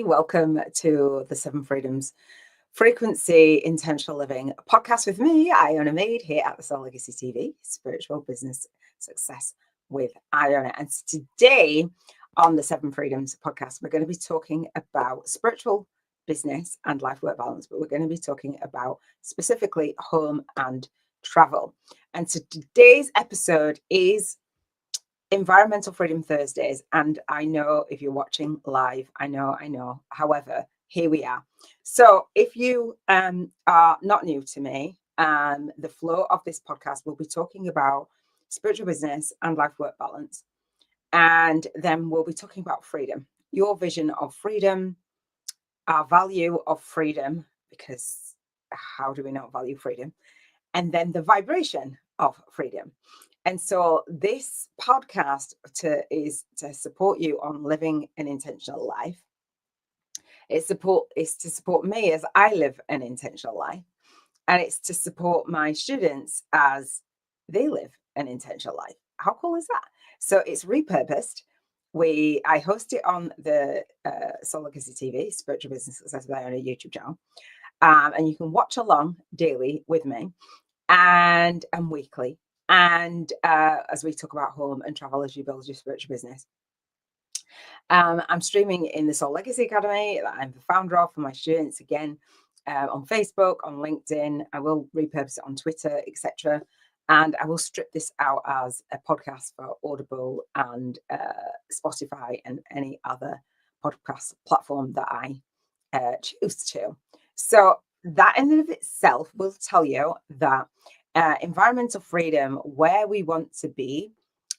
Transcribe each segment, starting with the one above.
everybody. Welcome to the Seven Freedoms Frequency Intentional Living podcast with me, Iona Mead, here at the Soul Legacy TV, Spiritual Business Success with Iona. And today on the Seven Freedoms podcast, we're going to be talking about spiritual business and life work balance, but we're going to be talking about specifically home and travel. And so today's episode is Environmental Freedom Thursdays, and I know if you're watching live, I know. However, here we are. So if you are not new to me, the flow of this podcast will be talking about spiritual business and life work balance, and then we'll be talking about freedom, your vision of freedom, our value of freedom, because how do we not value freedom? And then the vibration of freedom. And so this podcast is to support you on living an intentional life. It's to support me as I live an intentional life. And it's to support my students as they live an intentional life. How cool is that? So it's repurposed. I host it on the Soul Legacy TV, Spiritual Business Success by Iona YouTube channel. And you can watch along daily with me and weekly. And as we talk about home and travel as you build your spiritual business. I'm streaming in the Soul Legacy Academy that I'm the founder of for my students, again, on Facebook, on LinkedIn. I will repurpose it on Twitter, etc. And I will strip this out as a podcast for Audible and Spotify and any other podcast platform that I choose to. So that in and of itself will tell you that environmental freedom, where we want to be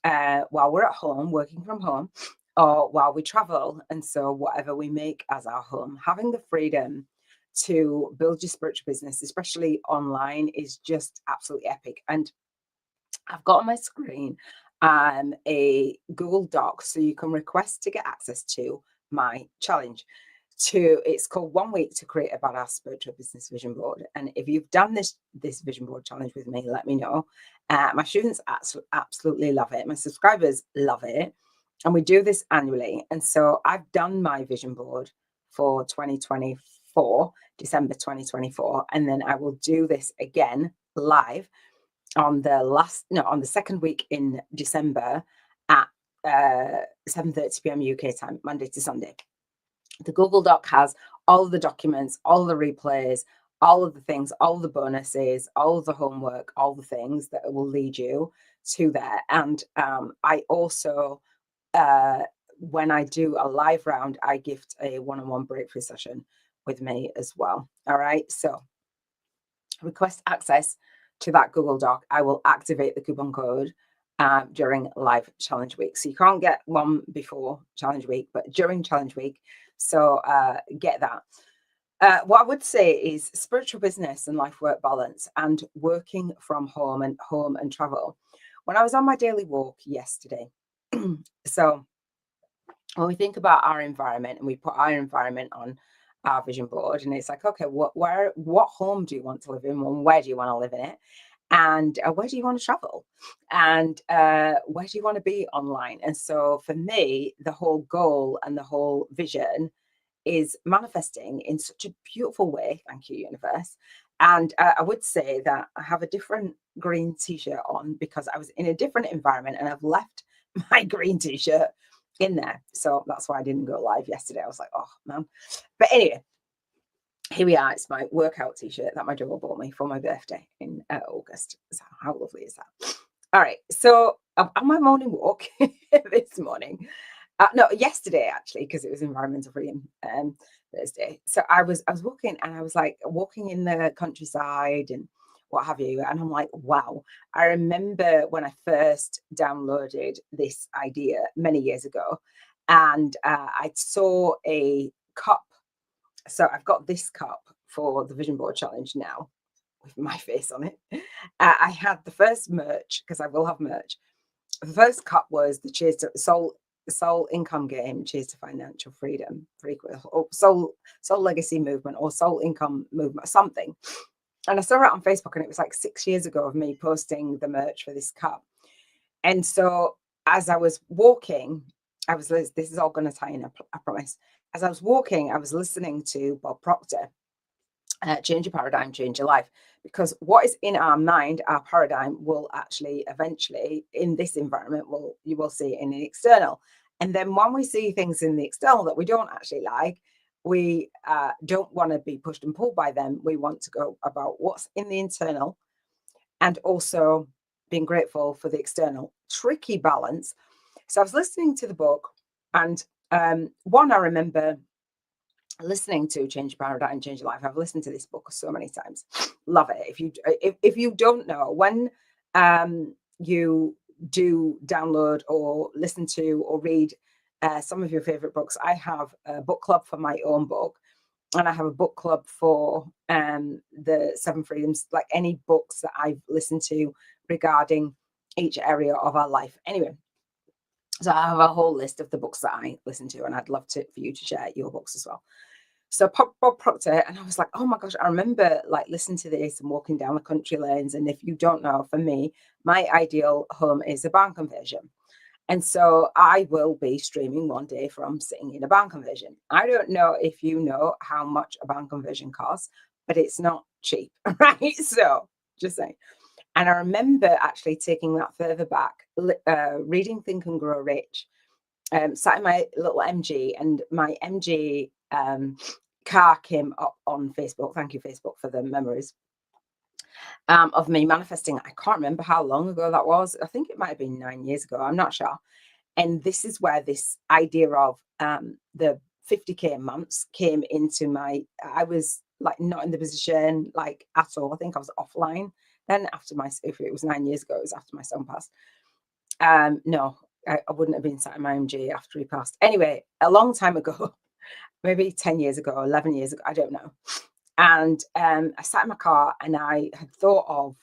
while we're at home, working from home, or while we travel. And so whatever we make as our home, having the freedom to build your spiritual business, especially online, is just absolutely epic. And I've got on my screen a Google Doc, so you can request to get access to my challenge. It's called 1 week to create a badass spiritual business vision board. And if you've done this vision board challenge with me, let me know. My students absolutely love it. My subscribers love it. And we do this annually. And so I've done my vision board for 2024, December 2024. And then I will do this again live on the second week in December at 7:30 p.m. UK time, Monday to Sunday. The Google Doc has all of the documents, all the replays, all of the things, all the bonuses, all of the homework, all the things that will lead you to there. And I also, when I do a live round, I gift a one-on-one breakthrough session with me as well. All right. So request access to that Google Doc. I will activate the coupon code during live challenge week. So you can't get one before challenge week, but during challenge week. So get that. What I would say is spiritual business and life work balance and working from home and travel. When I was on my daily walk yesterday, so when we think about our environment and we put our environment on our vision board, and it's like, okay, what home do you want to live in? And where do you want to live in it? And where do you want to travel? And where do you want to be online? And so for me, the whole goal and the whole vision is manifesting in such a beautiful way. Thank you, universe. And I would say that I have a different green t-shirt on because I was in a different environment and I've left my green t-shirt in there. So that's why I didn't go live yesterday. I was like, oh man. But anyway, here we are. It's my workout t-shirt that my daughter bought me for my birthday in August. So how lovely is that? All right. So on my morning walk this morning, yesterday actually, because it was Environmental Freedom Thursday. So I was walking and I was like walking in the countryside and what have you. And I'm like, wow. I remember when I first downloaded this idea many years ago, and I saw a cup. So I've got this cup for the Vision Board Challenge now with my face on it. I had the first merch, because I will have merch. The first cup was the Cheers to Soul Income Game, Cheers to Financial Freedom, or Soul Legacy Movement, or Soul Income Movement, something. And I saw it on Facebook, and it was like 6 years ago of me posting the merch for this cup. And so as I was walking, this is all going to tie in, I promise. as I was walking, I was listening to Bob Proctor, Change Your Paradigm, Change Your Life. Because what is in our mind, our paradigm, will actually eventually, in this environment, you will see it in the external. And then when we see things in the external that we don't actually like, we don't want to be pushed and pulled by them. We want to go about what's in the internal, and also being grateful for the external. Tricky balance. So I was listening to the book, and one, I remember listening to Change Your Paradigm, Change Your Life. I've listened to this book so many times. Love it. If you don't know, when you do download or listen to or read some of your favorite books, I have a book club for my own book, and I have a book club for the Seven Freedoms, like any books that I've listened to regarding each area of our life. Anyway, so I have a whole list of the books that I listen to, and I'd love for you to share your books as well. So Bob Proctor, and I was like, oh my gosh, I remember like listening to this and walking down the country lanes. And if you don't know, for me, my ideal home is a barn conversion. And so I will be streaming one day from sitting in a barn conversion. I don't know if you know how much a barn conversion costs, but it's not cheap, right? So just saying. And I remember actually taking that further back, reading Think and Grow Rich, sat in my little MG, and my MG car came up on Facebook. Thank you, Facebook, for the memories of me manifesting. I can't remember how long ago that was. I think it might have been 9 years ago. I'm not sure. And this is where this idea of the 50K months came into my, I was like not in the position like at all. I think I was offline then after if it was 9 years ago, it was after my son passed. No, I wouldn't have been sat in my MG after he passed. Anyway, a long time ago, maybe 10 years ago, 11 years ago, I don't know. And I sat in my car, and I had thought of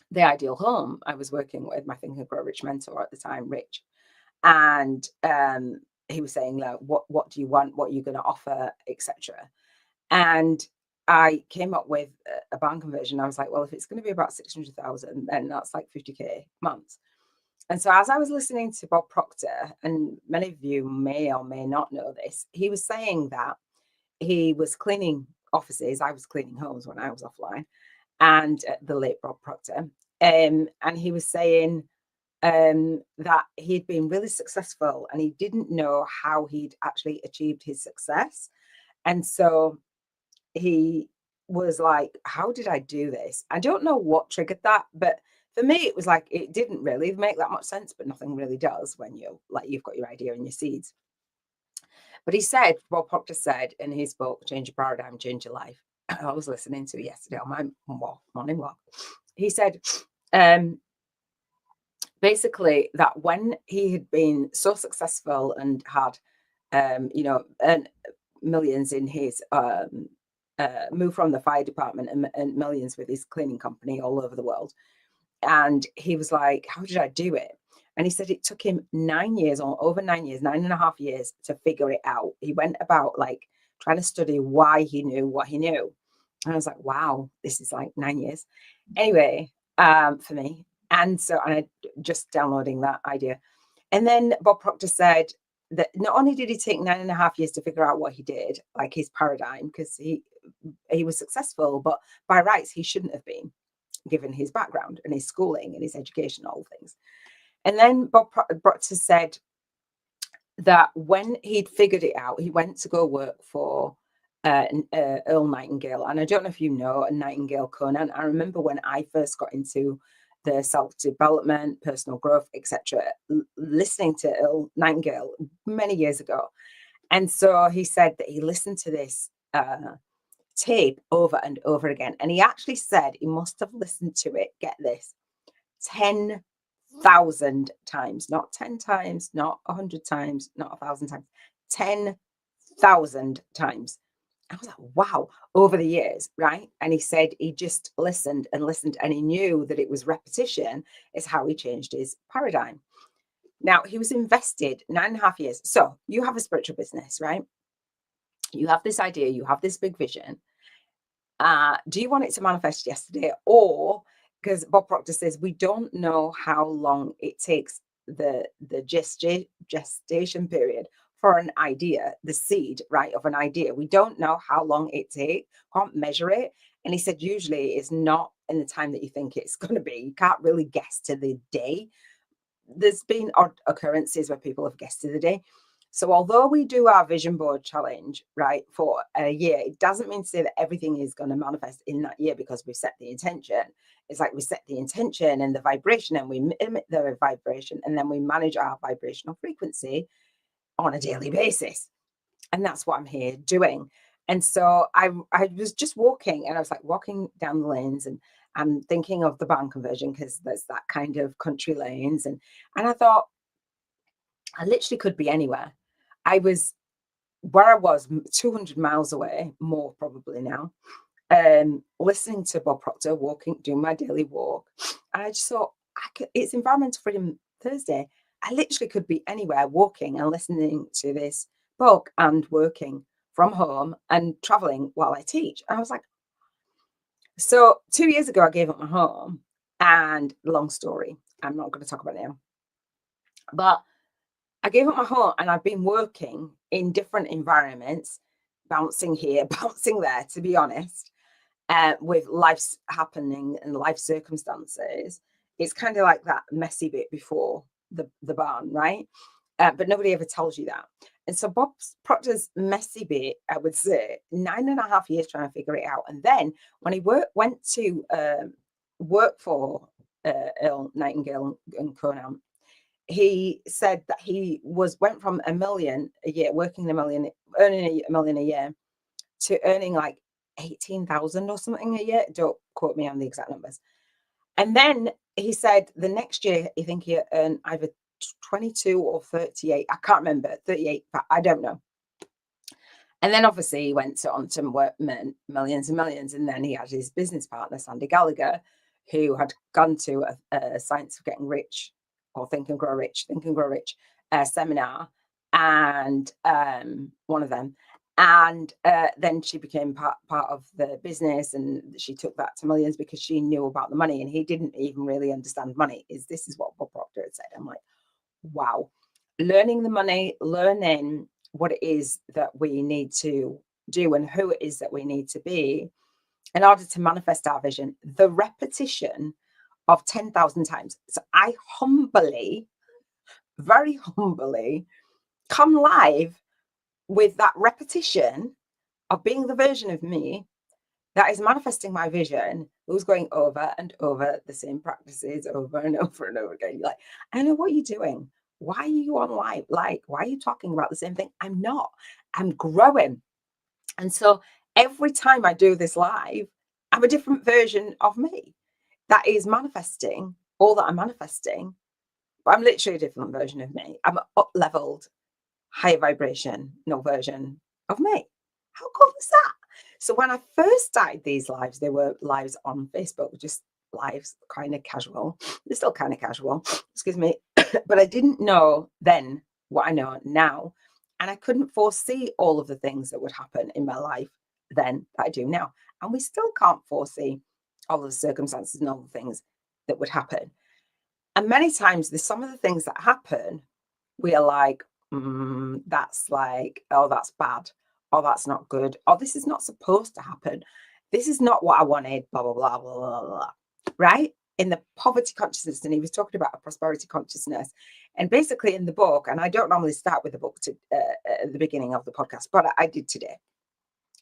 the ideal home. I was working with my Think and Grow Rich mentor at the time, Rich. And he was saying, like, what do you want? What are you going to offer, etc. And I came up with a barn conversion. I was like, well, if it's going to be about 600,000, then that's like 50K months. And so as I was listening to Bob Proctor, and many of you may or may not know this, he was saying that he was cleaning offices. I was cleaning homes when I was offline, and the late Bob Proctor. And he was saying that he'd been really successful, and he didn't know how he'd actually achieved his success. And so he was like, how did I do this? I don't know what triggered that, but for me, it was like, it didn't really make that much sense, but nothing really does when you've got your idea and your seeds. But Bob Proctor said in his book, Change Your Paradigm, Change Your Life, I was listening to it yesterday on my morning walk. He said, basically, that when he had been so successful and had, earned millions in his move from the fire department and millions with his cleaning company all over the world. And he was like, how did I do it? And he said it took him 9 years, or over 9 years, 9.5 years to figure it out. He went about like trying to study why he knew what he knew. And I was like, wow, this is like 9 years. Anyway, for me. And so I just downloading that idea. And then Bob Proctor said that not only did he take 9.5 years to figure out what he did, like his paradigm, because he was successful, but by rights, he shouldn't have been, given his background and his schooling and his education, all things. And then Bob Proctor said that when he'd figured it out, he went to go work for Earl Nightingale. And I don't know if you know a Nightingale Conan. I remember when I first got into the self-development, personal growth, etc., listening to Earl Nightingale many years ago. And so he said that he listened to this tape over and over again. And he actually said he must have listened to it, get this, 10,000 times, not 10 times, not 100 times, not 1,000 times, 10,000 times. I was like, wow, over the years, right? And he said he just listened and listened, and he knew that it was repetition is how he changed his paradigm. Now, he was invested 9.5 years. So you have a spiritual business, right? You have this idea, you have this big vision. Do you want it to manifest yesterday? Or, because Bob Proctor says, we don't know how long it takes the gestation period for an idea, the seed, right, of an idea. We don't know how long it takes, can't measure it. And he said, usually it's not in the time that you think it's going to be. You can't really guess to the day. There's been odd occurrences where people have guessed to the day. So although we do our vision board challenge, right, for a year, it doesn't mean to say that everything is going to manifest in that year because we've set the intention. It's like we set the intention and the vibration and we emit the vibration and then we manage our vibrational frequency on a daily basis. And that's what I'm here doing. And so I was just walking and I was like walking down the lanes and I'm thinking of the barn conversion because there's that kind of country lanes. And I thought, I literally could be anywhere. I was where I was 200 miles away, more probably now, listening to Bob Proctor, doing my daily walk. And I just thought, it's Environmental Freedom Thursday. I literally could be anywhere walking and listening to this book and working from home and traveling while I teach. And I was like, so 2 years ago, I gave up my home. And long story, I'm not going to talk about it now. But I gave up my home and I've been working in different environments, bouncing here, bouncing there, to be honest, with life's happening and life circumstances. It's kind of like that messy bit before the barn, right? But nobody ever tells you that. And so Bob Proctor's messy bit, I would say, 9.5 years trying to figure it out. And then when he went to work for Earl Nightingale and Conan, he said that he went from $1 million a year, working $1 million, earning $1 million a year, to earning like 18,000 or something a year. Don't quote me on the exact numbers. And then he said the next year, I think he earned either 22 or 38. I can't remember, 38, but I don't know. And then obviously he went on to work millions and millions. And then he had his business partner, Sandy Gallagher, who had gone to a Science of Getting Rich or Think and Grow Rich seminar, and one of them. And then she became part of the business, and she took that to millions because she knew about the money, and he didn't even really understand money. This is what Bob Proctor had said. I'm like, wow, learning the money, learning what it is that we need to do and who it is that we need to be in order to manifest our vision. The repetition of 10,000 times. So I very humbly come live with that repetition of being the version of me that is manifesting my vision, who's going over and over the same practices over and over and over again. You're like, I know what you're doing. Why are you on live? Like, why are you talking about the same thing? I'm not. I'm growing. And so every time I do this live, I'm a different version of me that is manifesting all that I'm manifesting. But I'm literally a different version of me. I'm an up-leveled, higher vibration, no version of me. How cool is that? So when I first started these lives, they were lives on Facebook, just lives, kind of casual. They're still kind of casual, excuse me. But I didn't know then what I know now. And I couldn't foresee all of the things that would happen in my life then that I do now. And we still can't foresee all of the circumstances and all the things that would happen. And many times there's some of the things that happen, we are like, that's like, oh, that's bad. Oh, that's not good. Oh, this is not supposed to happen. This is not what I wanted, blah, blah, blah, blah, blah, blah. Right? In the poverty consciousness, and he was talking about a prosperity consciousness. And basically in the book, and I don't normally start with the book at the beginning of the podcast, but I did today.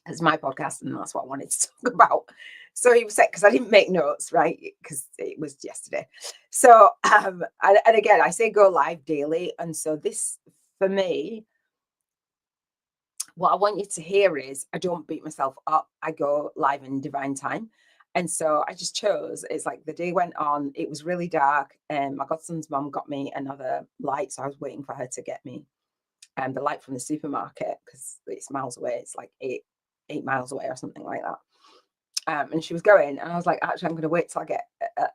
It's my podcast, and that's what I wanted to talk about. So he was saying, because I didn't make notes, right? Because it was yesterday. So, and again, I say go live daily. And so this, for me, what I want you to hear is I don't beat myself up. I go live in divine time. And so I just chose, it's like the day went on, it was really dark, and my godson's mum got me another light. So I was waiting for her to get me the light from the supermarket because it's miles away. It's like eight miles away or something like that. And she was going, and I was like, actually, I'm going to wait till I get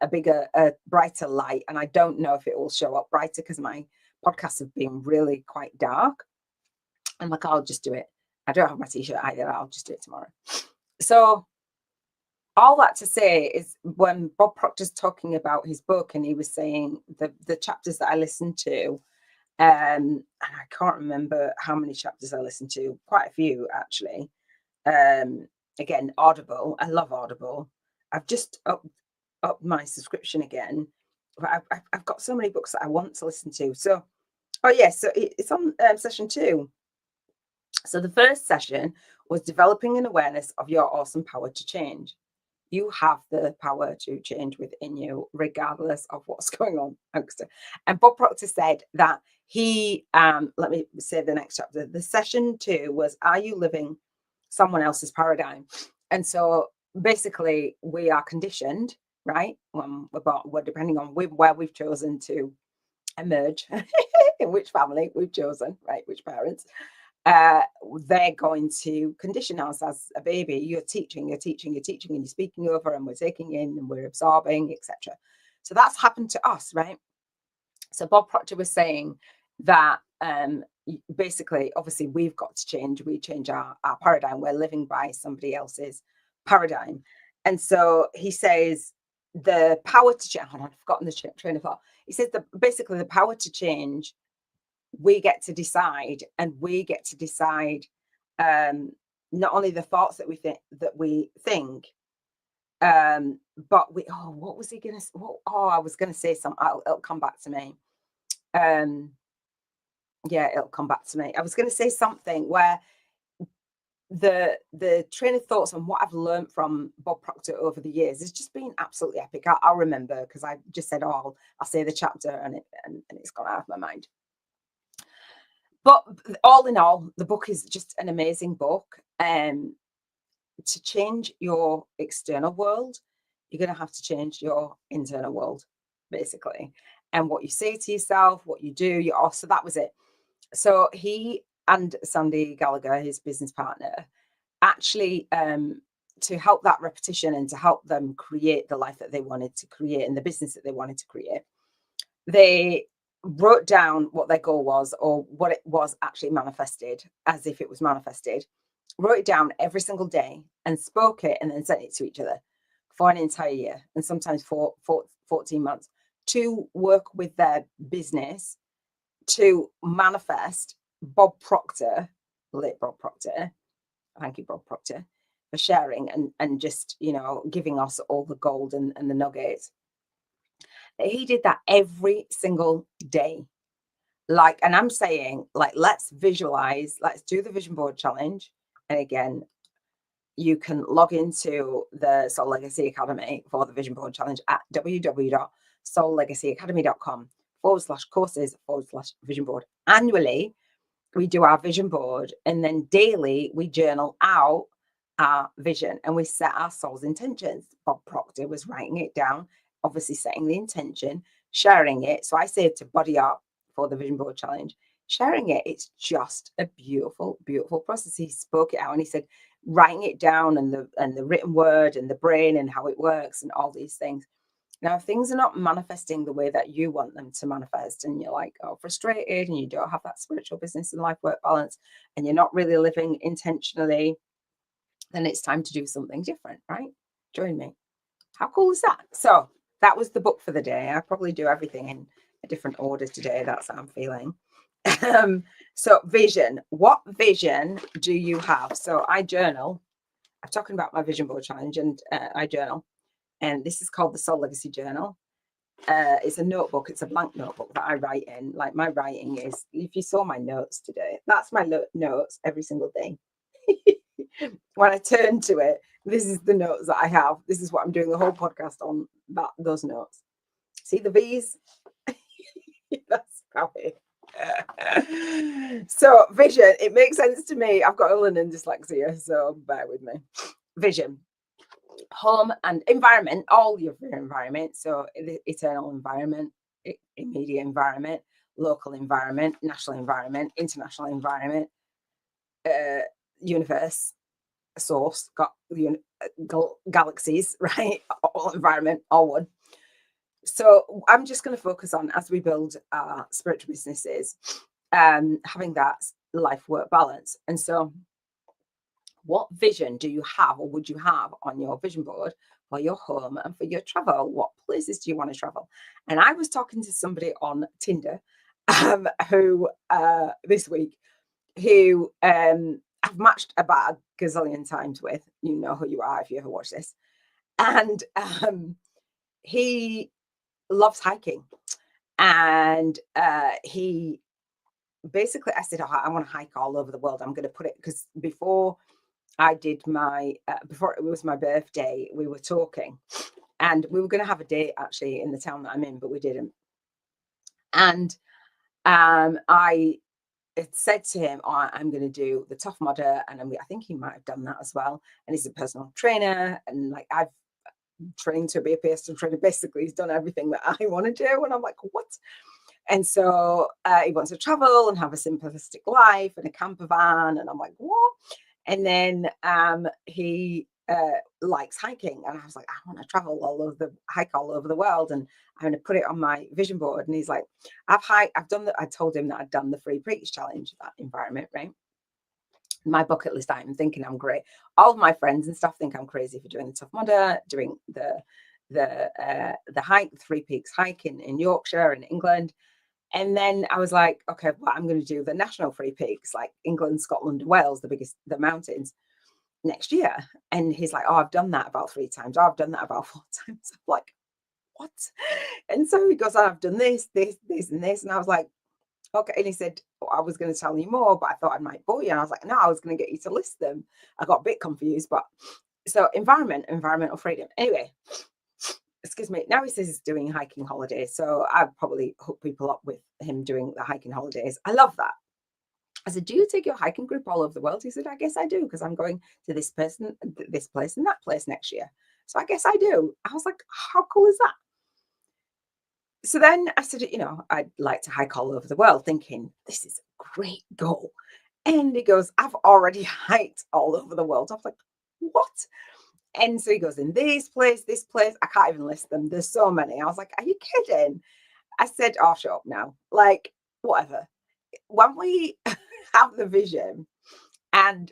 a bigger, brighter light. And I don't know if it will show up brighter because my podcasts have been really quite dark. I'm like, I'll just do it. I don't have my t-shirt either. I'll just do it tomorrow. So all that to say is when Bob Proctor's talking about his book, and he was saying the chapters that I listened to, And I can't remember how many chapters I listened to, quite a few actually. Again, Audible. I love Audible. I've just upped my subscription again. But I've got so many books that I want to listen to. So, oh yes, so it's on session 2. So the first session was developing an awareness of your awesome power to change. You have the power to change within you, regardless of what's going on. And Bob Proctor said that he, let me say the next chapter. The session 2 was, are you living someone else's paradigm? And so basically, we are conditioned, right? We're depending on where we've chosen to emerge, in which family we've chosen, right? Which parents. uh, they're going to condition us as a baby. You're teaching, and you're speaking over, and we're taking in, and we're absorbing, etc. So that's happened to us, right? So Bob Proctor was saying that basically, obviously, we've got to change. We change our paradigm. We're living by somebody else's paradigm. And so he says the power to change. I've forgotten the train of thought. He says that basically the power to change, we get to decide, and we get to decide not only the thoughts that we think, but what was he gonna I was gonna say something. It'll come back to me. Yeah, it'll come back to me. I was gonna say something where the train of thoughts and what I've learned from Bob Proctor over the years has just been absolutely epic. I'll remember, because I just said, I'll say the chapter, and it's gone out of my mind. But all in all, the book is just an amazing book. To change your external world, you're going to have to change your internal world, basically. And what you say to yourself, what you do, so that was it. So he and Sandy Gallagher, his business partner, actually, to help that repetition and to help them create the life that they wanted to create and the business that they wanted to create, they wrote down what their goal was, or what it was actually manifested, as if it was manifested, wrote it down every single day and spoke it, and then sent it to each other for an entire year, and sometimes for 14 months, to work with their business to manifest Bob Proctor, late Bob Proctor. Thank you, Bob Proctor, for sharing and just, giving us all the gold and the nuggets. He did that every single day. And I'm saying, let's visualize, let's do the vision board challenge. And again, you can log into the Soul Legacy Academy for the vision board challenge at www.soullegacyacademy.com/courses/vision board. Annually, we do our vision board, and then daily we journal out our vision and we set our soul's intentions. Bob Proctor was writing it down, obviously setting the intention, sharing it. So I say to Body Art for the vision board challenge, sharing it, it's just a beautiful, beautiful process. He spoke it out, and he said writing it down, and the written word, and the brain, and how it works, and all these things. Now, if things are not manifesting the way that you want them to manifest, and you're frustrated, and you don't have that spiritual business and life work balance, and you're not really living intentionally, then it's time to do something different, right? Join me. How cool is that? So that was the book for the day. I probably do everything in a different order today. That's how I'm feeling. So vision. What vision do you have? So I journal. I'm talking about my vision board challenge, and I journal. And this is called the Soul Legacy Journal. It's a notebook. It's a blank notebook that I write in. My writing is, if you saw my notes today, that's my notes every single day. When I turn to it, this is the notes that I have. This is what I'm doing the whole podcast on, those notes. See the V's? That's probably. So vision, it makes sense to me. I've got a learning dyslexia, so bear with me. Vision. Home and environment, all your environment. So the eternal environment, immediate environment, local environment, national environment, international environment, universe, source, galaxies, right? All environment, all one. So I'm just going to focus on, as we build our spiritual businesses, having that life work balance. And so, what vision do you have, or would you have on your vision board for your home and for your travel? What places do you want to travel? And I was talking to somebody on Tinder, who this week, who I've matched about a gazillion times with. You know who you are if you ever watch this. And he loves hiking. And he basically, I said, oh, I want to hike all over the world. I'm going to put it, because before I did my, before it was my birthday, we were talking and we were going to have a date actually in the town that I'm in, but we didn't. And I had said to him, oh, I'm going to do the Tough Mudder. And I think he might have done that as well. And he's a personal trainer. And like, I've trained to be a personal trainer. Basically, he's done everything that I want to do. And I'm like, what? And so he wants to travel and have a simplistic life and a camper van. And I'm like, what? And then he likes hiking. And I was like, I want to travel hike all over the world. And I'm going to put it on my vision board. And he's like, I've done that. I told him that I'd done the Free Peaks Challenge, that environment, right? My bucket list item, thinking I'm great. All of my friends and stuff think I'm crazy for doing the Tough Mudder, doing the hike, the Three Peaks hike in Yorkshire in England. And then I was like, okay, well, I'm going to do the national Free Peaks, like England, Scotland, Wales, the mountains next year. And he's like, oh, I've done that about 3 times. Oh, I've done that about 4 times. I'm like, what? And so he goes, oh, I've done this, and this. And I was like, okay. And he said, oh, I was going to tell you more, but I thought I might bore you. And I was like, no, I was going to get you to list them. I got a bit confused, but so environmental freedom. Anyway, excuse me. Now he says he's doing hiking holidays. So I'd probably hook people up with him doing the hiking holidays. I love that. I said, do you take your hiking group all over the world? He said, I guess I do, because I'm going to this place and that place next year. So I guess I do. I was like, how cool is that? So then I said, I'd like to hike all over the world, thinking this is a great goal. And he goes, I've already hiked all over the world. I was like, what? And so he goes, in this place, I can't even list them. There's so many. I was like, are you kidding? I said, oh, shut up now. Like, whatever. When we have the vision and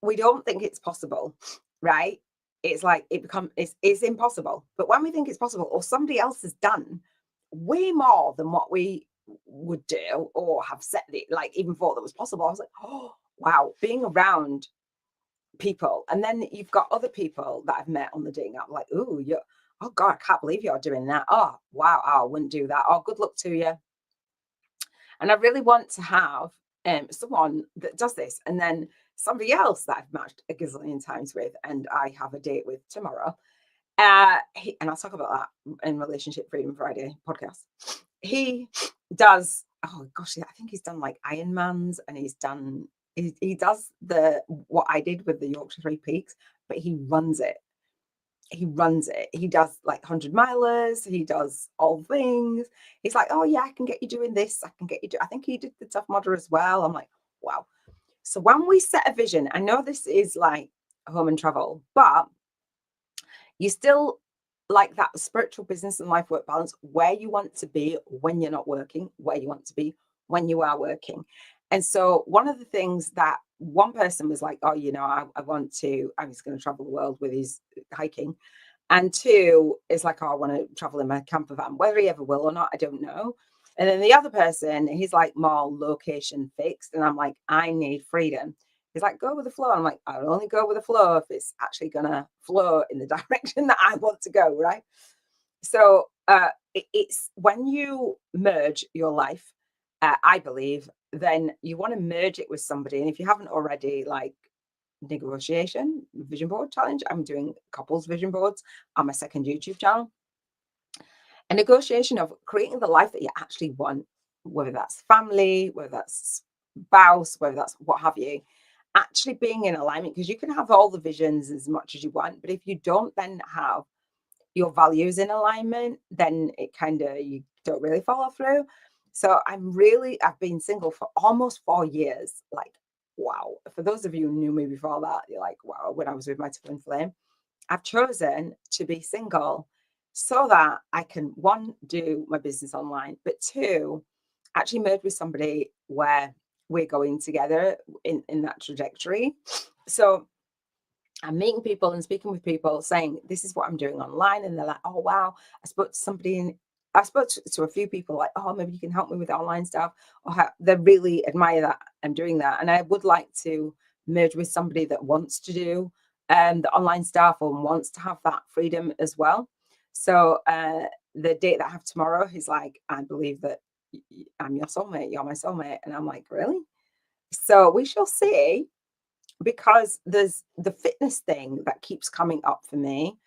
we don't think it's possible, right? It's like it's impossible. But when we think it's possible, or somebody else has done way more than what we would do or have set it, like even thought that was possible, I was like, oh wow, being around people. And then you've got other people that I've met on the dating app, like, oh, oh God, I can't believe you're doing that. Oh wow, oh, I wouldn't do that. Oh, good luck to you. And I really want to have someone that does this, and then somebody else that I've matched a gazillion times with, and I have a date with tomorrow. And I'll talk about that in Relationship Freedom Friday podcast. He does, oh gosh, I think he's done like Ironmans, and he does what I did with the Yorkshire Three Peaks, but he runs it. He does like 100 milers. He does all things. He's like, oh yeah, I can get you doing this. I can get you I think he did the Tough Mudder as well. I'm like, wow. So when we set a vision, I know this is like home and travel, but you still like that spiritual business and life work balance, where you want to be when you're not working, where you want to be when you are working. And so one of the things that one person was like, oh, I want to, I'm just going to travel the world with his hiking. And 2 is like, oh, I want to travel in my camper van. Whether he ever will or not, I don't know. And then the other person, he's like more location fixed. And I'm like, I need freedom. He's like, go with the flow. I'm like, I'll only go with the flow if it's actually going to flow in the direction that I want to go, right? So it's when you merge your life, I believe, then you want to merge it with somebody. And if you haven't already, like, negotiation vision board challenge, I'm doing couples vision boards on my second YouTube channel. A negotiation of creating the life that you actually want, whether that's family, whether that's spouse, whether that's what have you, actually being in alignment, because you can have all the visions as much as you want, but if you don't then have your values in alignment, then it kind of, you don't really follow through. So I've been single for almost 4 years. Like, wow. For those of you who knew me before that, you're like, wow, when I was with my twin flame, I've chosen to be single so that I can, 1, do my business online, but 2, actually merge with somebody where we're going together in that trajectory. So I'm meeting people and speaking with people saying, this is what I'm doing online. And they're like, oh, wow. I spoke to somebody I spoke to a few people like, oh, maybe you can help me with the online stuff. Or they really admire that I'm doing that. And I would like to merge with somebody that wants to do the online stuff and wants to have that freedom as well. So the date that I have tomorrow, he's like, I believe that I'm your soulmate. You're my soulmate. And I'm like, really? So we shall see, because there's the fitness thing that keeps coming up for me.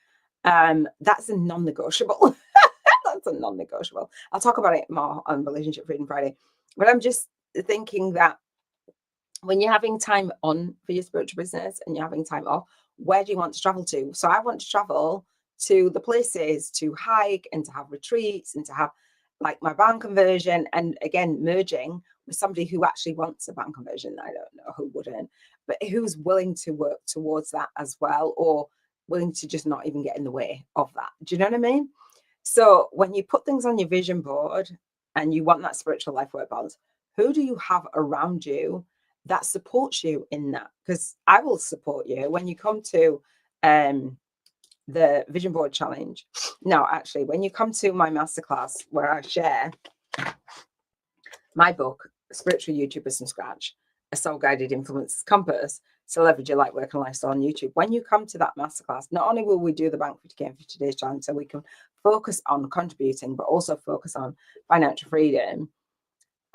That's a non-negotiable. That's a non-negotiable. I'll talk about it more on Relationship Freedom Friday. But I'm just thinking that when you're having time on for your spiritual business and you're having time off, where do you want to travel to? So I want to travel to the places to hike and to have retreats and to have like my band conversion, and again merging with somebody who actually wants a band conversion. I don't know who wouldn't, but who's willing to work towards that as well, or willing to just not even get in the way of that. Do you know what I mean? So when you put things on your vision board and you want that spiritual life work balance, who do you have around you that supports you in that? Because I will support you when you come to the vision board challenge. No, actually, when you come to my masterclass where I share my book, Spiritual YouTubers from Scratch, a soul-guided influencers compass to leverage your light work and lifestyle on YouTube. When you come to that masterclass, not only will we do the Bank 50K in 50 Days challenge so we can focus on contributing, but also focus on financial freedom.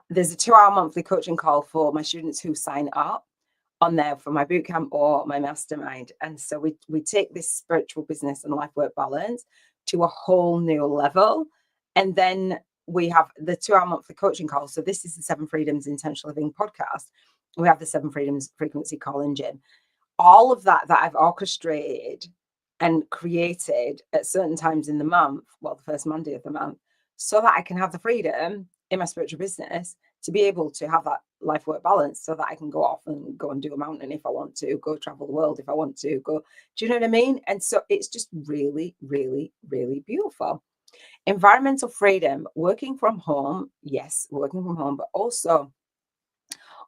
There's a 2-hour monthly coaching call for my students who sign up on there for my bootcamp or my mastermind. And so we take this spiritual business and life work balance to a whole new level. And then we have the 2-hour monthly coaching call. So this is the 7 Freedoms Intentional Living podcast. We have the 7 Freedoms frequency call in gym. All of that I've orchestrated and created at certain times in the month, well, the first Monday of the month, so that I can have the freedom in my spiritual business to be able to have that life work balance, so that I can go off and go and do a mountain if I want to, go travel the world if I want to, go. Do you know what I mean? And so it's just really, really, really beautiful. Environmental freedom, working from home. Yes, working from home, but also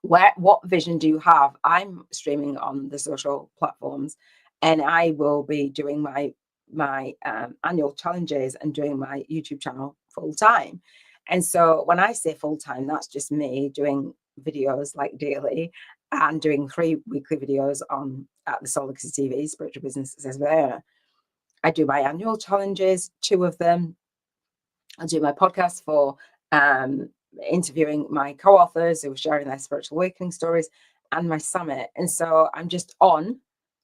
what vision do you have? I'm streaming on the social platforms, and I will be doing my annual challenges and doing my YouTube channel full time. And so when I say full time, that's just me doing videos like daily and doing 3 weekly videos on at the Soul Legacy TV, Spiritual Business Success there. I do my annual challenges, 2 of them. I do my podcast for interviewing my co-authors who are sharing their spiritual awakening stories, and my summit. And so I'm just on,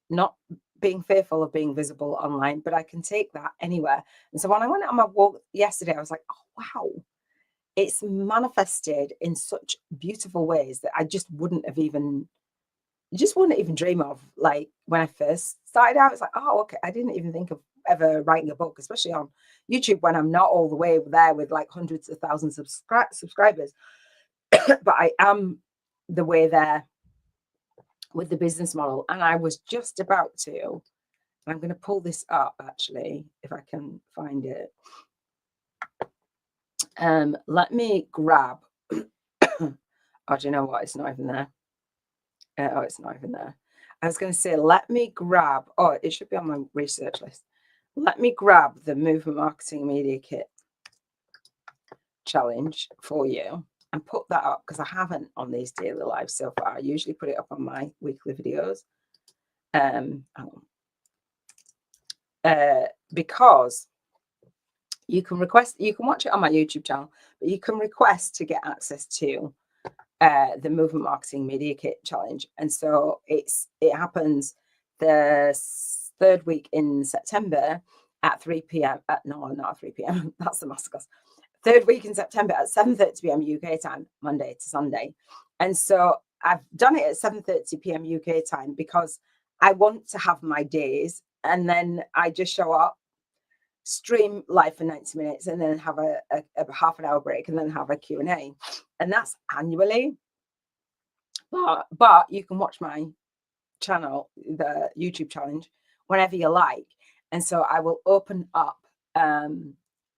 not being fearful of being visible online, but I can take that anywhere. And so when I went on my walk yesterday, I was like, oh, wow, it's manifested in such beautiful ways that I just wouldn't even dream of. Like when I first started out, it's like, oh, okay, I didn't even think of ever writing a book, especially on YouTube when I'm not all the way there with like hundreds of thousands of subscribers. But I am the way there with the business model. And I was just about to, I'm going to pull this up actually, if I can find it. Let me grab, oh, do you know what? It's not even there. Oh, it's not even there. I was going to say, let me grab, oh, it should be on my research list. Let me grab the Movement Marketing Media Kit challenge for you and put that up, because I haven't on these daily lives so far. I usually put it up on my weekly videos. Because you can request, you can watch it on my YouTube channel, but you can request to get access to the Movement Marketing Media Kit challenge. And so it happens the 3rd week in September at 3 p.m. No, not at 3 p.m. That's the masterclass. 3rd week in September at 7:30 p.m. UK time, Monday to Sunday. And so I've done it at 7:30 p.m. UK time because I want to have my days, and then I just show up, stream live for 90 minutes, and then have a half an hour break, and then have a Q&A. And that's annually. But you can watch my channel, the YouTube challenge, whenever you like. And so I will open up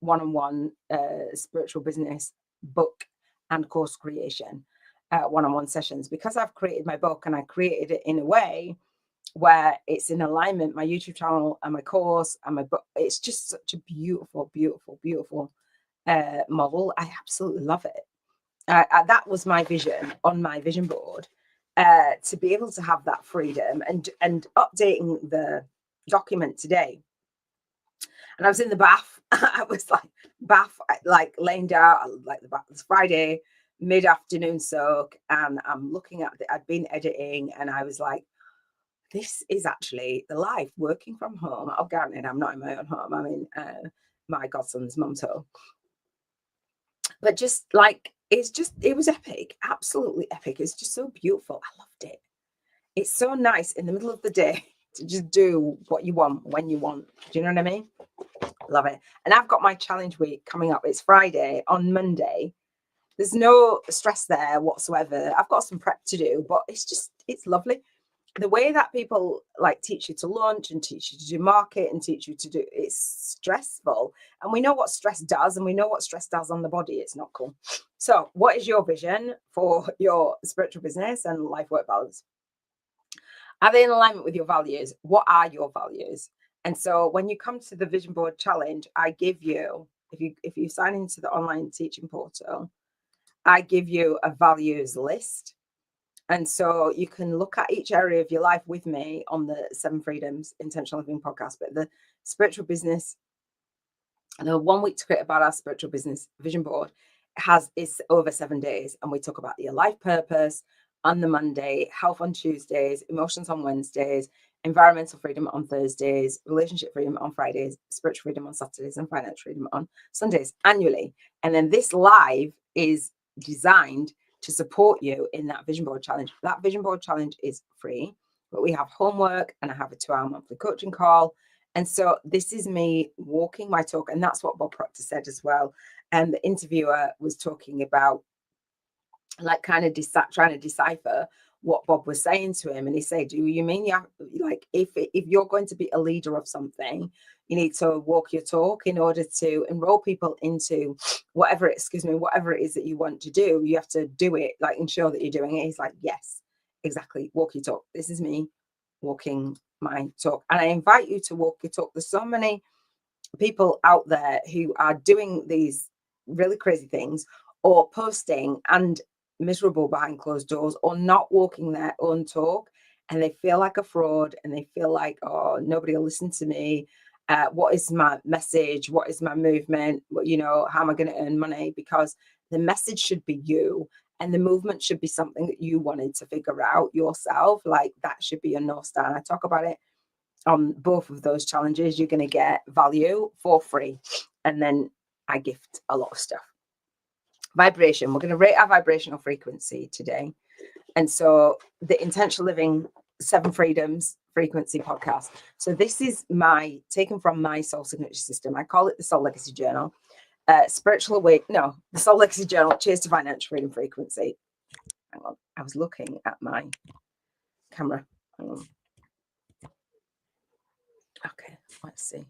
one-on-one spiritual business book and course creation one-on-one sessions, because I've created my book and I created it in a way where it's in alignment, my YouTube channel and my course and my book. It's just such a beautiful, beautiful, beautiful model. I absolutely love it. That was my vision on my vision board, to be able to have that freedom. And updating the document today, and I was in the bath. I was like laying down, like the bath. It's Friday mid-afternoon soak, and I'm looking at I'd been editing, and I was like, this is actually the life working from home. Oh, granted, I'm not in my own home. I'm in my godson's mum's home. But just like, it was epic, absolutely epic. It's just so beautiful. I loved it. It's so nice in the middle of the day to just do what you want when you want. Do you know what I mean? Love it. And I've got my challenge week coming up. It's Friday. On Monday, there's no stress there whatsoever. I've got some prep to do, but it's lovely. The way that people like teach you to launch and teach you to do market and teach you to do, it's stressful. And we know what stress does, and we know what stress does on the body. It's not cool. So what is your vision for your spiritual business and life work balance? Are they in alignment with your values? What are your values? And so when you come to the vision board challenge, I give you, if you sign into the online teaching portal, I give you a values list. And so you can look at each area of your life with me on the 7 Freedoms Intentional Living podcast. But the spiritual business, the 1 week to create about our spiritual business vision board is over 7 days. And we talk about your life purpose on the Monday, health on Tuesdays, emotions on Wednesdays, environmental freedom on Thursdays, relationship freedom on Fridays, spiritual freedom on Saturdays, and financial freedom on Sundays annually. And then this live is designed to support you in that vision board challenge. That vision board challenge is free, but we have homework, and I have a 2-hour monthly coaching call. And so this is me walking my talk. And that's what Bob Proctor said as well. And the interviewer was talking about, like, kind of trying to decipher what Bob was saying to him. And he said, do you mean if you're going to be a leader of something, you need to walk your talk in order to enroll people into whatever it is that you want to do? You have to do it, like, ensure that you're doing it. He's like, yes, exactly. Walk your talk. This is me walking my talk. And I invite you to walk your talk. There's so many people out there who are doing these really crazy things, or posting and miserable behind closed doors, or not walking their own talk, and they feel like a fraud, and they feel like, oh, nobody will listen to me. What is my message? What is my movement? How am I going to earn money? Because the message should be you, and the movement should be something that you wanted to figure out yourself. Like, that should be your North Star. And I talk about it on both of those challenges. You're going to get value for free, and then I gift a lot of stuff. Vibration. We're going to rate our vibrational frequency today. And so the Intentional Living 7 Freedoms frequency podcast. So this is taken from my soul signature system. I call it the Soul Legacy Journal. The Soul Legacy Journal, Cheers to Financial Freedom Frequency. Hang on. I was looking at my camera. Hang on. Okay, let's see.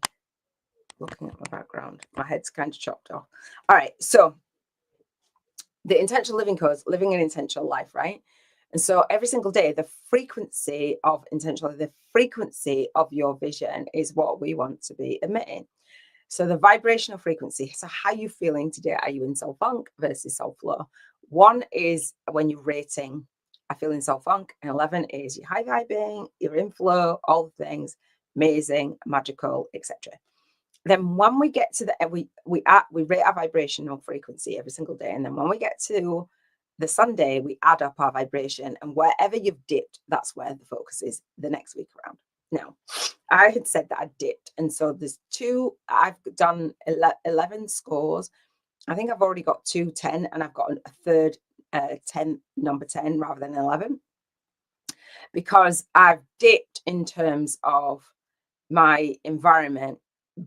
Looking at my background. My head's kind of chopped off. All right, so the intentional living codes, living an intentional life, right? And so every single day, the frequency of your vision is what we want to be emitting. So the vibrational frequency. So how are you feeling today? Are you in soul funk versus soul flow? 1 is when you're rating, I feel in soul funk. And 11 is you're high vibing, you're in flow, all the things, amazing, magical, etc. Then when we get to we rate our vibrational frequency every single day. And then when we get to the Sunday, we add up our vibration, and wherever you've dipped, that's where the focus is the next week around. Now, I had said that I dipped. And so I've done 11 scores. I think I've already got 2 10, and I've got a third 10, number 10 rather than 11, because I've dipped in terms of my environment,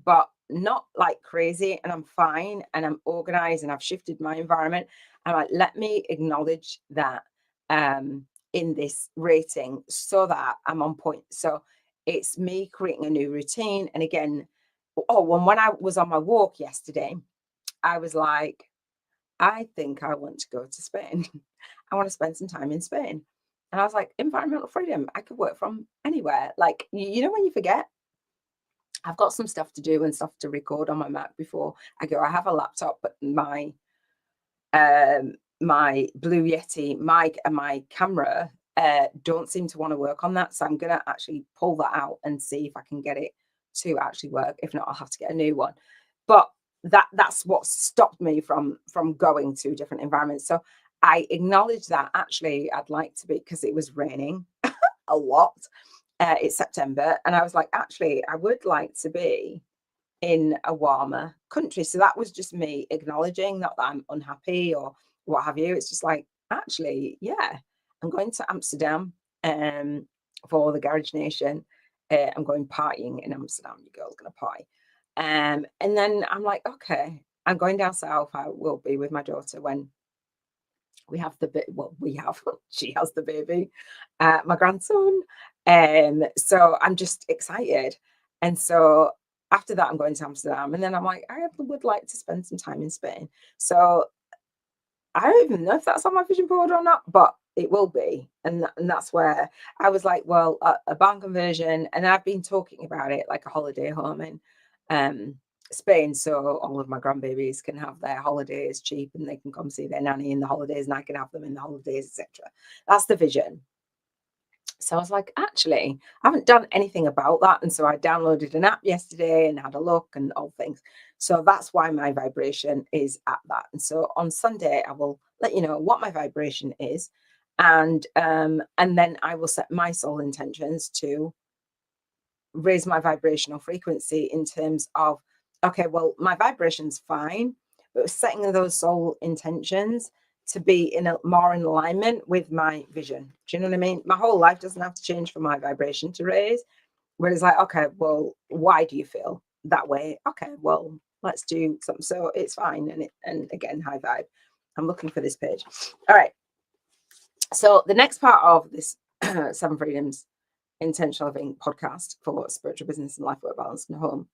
but not like crazy, and I'm fine, and I'm organized, and I've shifted my environment. And like, let me acknowledge that in this rating, so that I'm on point. So it's me creating a new routine. And again, when I was on my walk yesterday, I was like, I think I want to go to Spain. I want to spend some time in Spain. And I was like, environmental freedom, I could work from anywhere. Like, when you forget, I've got some stuff to do and stuff to record on my Mac before I go. I have a laptop, but my Blue Yeti mic and my camera don't seem to want to work on that. So I'm going to actually pull that out and see if I can get it to actually work. If not, I'll have to get a new one. But that's what stopped me from going to different environments. So I acknowledge that actually I'd like to be, because it was raining a lot. It's September, and I was like, actually, I would like to be in a warmer country. So that was just me acknowledging, not that I'm unhappy or what have you. It's just like, actually, yeah, I'm going to Amsterdam for the Garage Nation. I'm going partying in Amsterdam. Your girl's going to party. And then I'm like, okay, I'm going down south. I will be with my daughter when we have she has the baby, my grandson. So I'm just excited. And so after that, I'm going to Amsterdam. And then I'm like, I would like to spend some time in Spain. So I don't even know if that's on my vision board or not, but it will be. And that's where I was like, well, a barn conversion. And I've been talking about it like a holiday home in Spain. So all of my grandbabies can have their holidays cheap and they can come see their nanny in the holidays and I can have them in the holidays, etc. That's the vision. So I was like, actually, I haven't done anything about that. And so I downloaded an app yesterday and had a look and all things. So that's why my vibration is at that. And so on Sunday, I will let you know what my vibration is. And then I will set my soul intentions to raise my vibrational frequency in terms of, okay, well, my vibration's fine, but setting those soul intentions to be more in alignment with my vision. Do you know what I mean? My whole life doesn't have to change for my vibration to raise. Where it's like, okay, well, why do you feel that way? Okay, well, let's do something. So it's fine. And again, high vibe. I'm looking for this page. All right. So the next part of this Seven Freedoms Intentional Living podcast for spiritual business and life work balance and home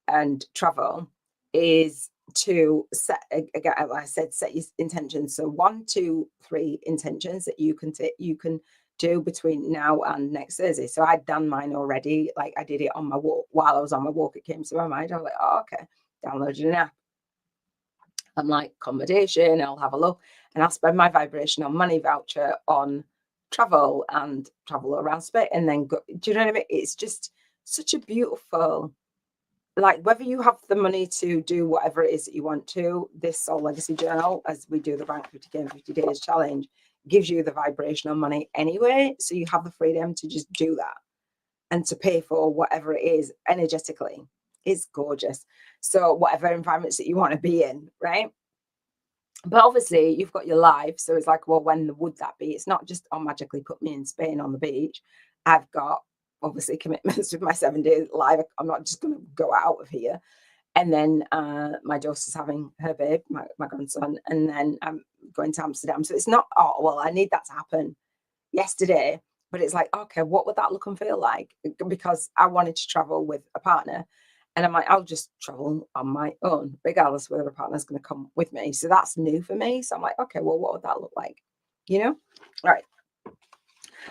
and travel is to set, again, like I said, set your intentions. So 1, 2, 3 intentions that you can do between now and next Thursday. So I'd done mine already. Like I did it on my walk. While I was on my walk, it came to my mind. I was like, oh, okay, downloaded an app. I'm like, accommodation, I'll have a look and I'll spend my vibrational money voucher on travel and travel around Spain and then go. Do you know what I mean? It's just such a beautiful, like, whether you have the money to do whatever it is that you want to, this Soul Legacy Journal, as we do the Rank 50K in 50 Days challenge, gives you the vibrational money anyway. So you have the freedom to just do that and to pay for whatever it is energetically. It's gorgeous. So whatever environments that you want to be in, right? But obviously you've got your life. So it's like, well, when would that be? It's not just, oh, magically put me in Spain on the beach. I've got obviously commitments with my 7 days life. I'm not just going to go out of here. And then my daughter's having her babe, my grandson, and then I'm going to Amsterdam. So it's not, oh, well, I need that to happen yesterday. But it's like, okay, what would that look and feel like? Because I wanted to travel with a partner. And I'm like, I'll just travel on my own, regardless whether a partner's going to come with me. So that's new for me. So I'm like, okay, well, what would that look like? You know? All right.